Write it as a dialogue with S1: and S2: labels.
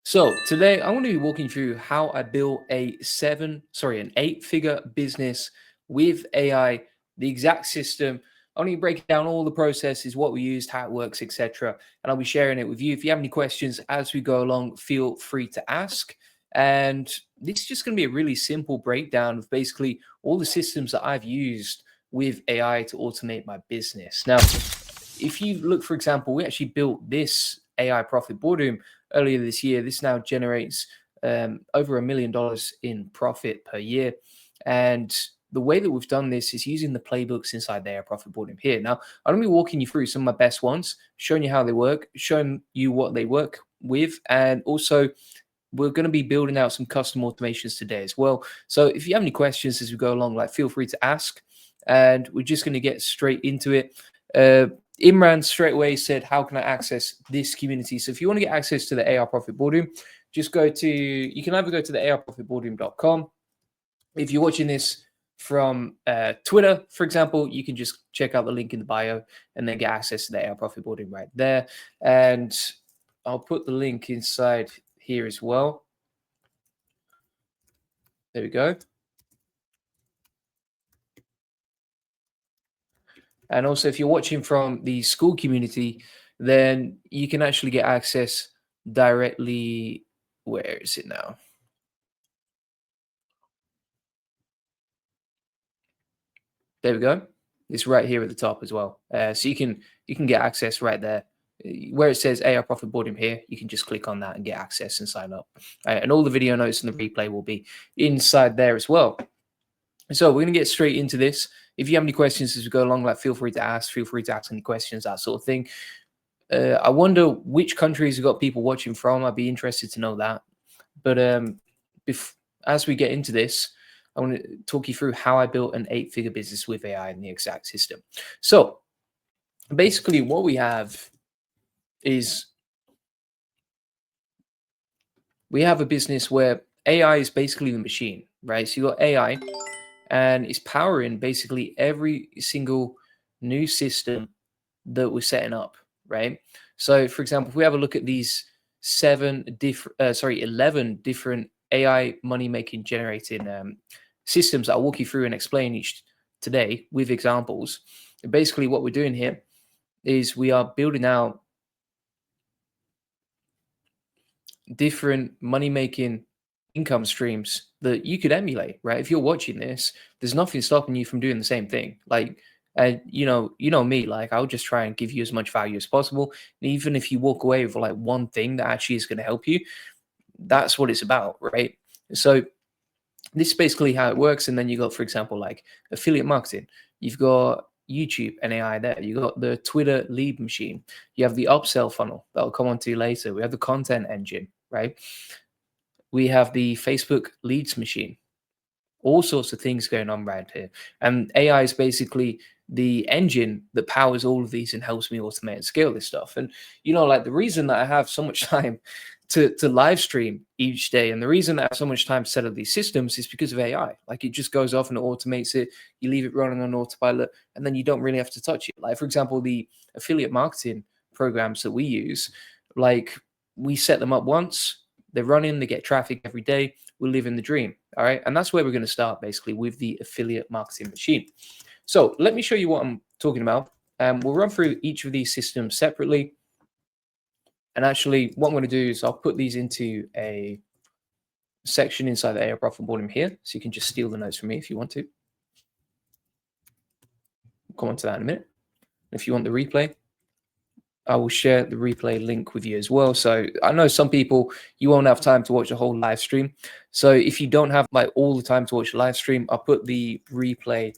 S1: So today I'm going to be walking through how I built an 8-figure business with AI, the exact system. I'm going to break down all the processes, what we used, how it works, etc. And I'll be sharing it with you. If you have any questions as we go along, feel free to ask. And this is just going to be a really simple breakdown of basically all the systems that I've used with AI to automate my business. Now, if you look, for example, we actually built this AI profit boardroom earlier this year. This now generates over $1 million in profit per year. And the way that we've done this is using the playbooks inside the AI profit boardroom here. Now, I'm going to be walking you through some of my best ones, showing you how they work, showing you what they work with, and also we're going to be building out some custom automations today as well. So if you have any questions as we go along, like feel free to ask. And we're just going to get straight into it. Imran straight away said, how can I access this community? So if you want to get access to the AR Profit Boardroom, just you can either go to the arprofitboardroom.com. If you're watching this from Twitter, for example, you can just check out the link in the bio and then get access to the AR Profit Boardroom right there. And I'll put the link inside here as well. There we go. And also, if you're watching from the school community, then you can actually get access directly. Where is it now? There we go. It's right here at the top as well. So you can get access right there. Where it says AR Profit Boardroom here, you can just click on that and get access and sign up. And all the video notes and the replay will be inside there as well. So we're going to get straight into this. If you have any questions as we go along, like feel free to ask. Feel free to ask any questions, that sort of thing. I wonder which countries have got people watching from. I'd be interested to know that. But as we get into this, I want to talk you through how I built an 8-figure business with AI and the exact system. So basically what we have is we have a business where AI is basically the machine, right? So you got AI and it's powering basically every single new system that we're setting up, right? So for example, if we have a look at these 11 different AI money making generating systems that I'll walk you through and explain each today with examples. And basically what we're doing here is we are building out different money making income streams that you could emulate, right? If you're watching this, there's nothing stopping you from doing the same thing. Like, you know me, like I'll just try and give you as much value as possible. And even if you walk away with like one thing that actually is going to help you, that's what it's about, right? So this is basically how it works. And then you got, for example, like affiliate marketing. You've got YouTube and AI there. You got the Twitter lead machine. You have the upsell funnel that I'll come on to later. We have the content engine, right? We have the Facebook leads machine. All sorts of things going on right here. And AI is basically the engine that powers all of these and helps me automate and scale this stuff. And, like the reason that I have so much time to live stream each day and the reason I have so much time to set up these systems is because of AI. Like it just goes off and it automates it. You leave it running on autopilot and then you don't really have to touch it. Like, for example, the affiliate marketing programs that we use, like we set them up once, they're running, they get traffic every day. We're living the dream. All right. And that's where we're going to start basically with the affiliate marketing machine. So let me show you what I'm talking about. We'll run through each of these systems separately. And actually, what I'm going to do is I'll put these into a section inside the AR Profit Boardroom here. So you can just steal the notes from me if you want to. We'll come on to that in a minute. If you want the replay, I will share the replay link with you as well. So I know some people, you won't have time to watch the whole live stream. So if you don't have like all the time to watch the live stream, I'll put the replay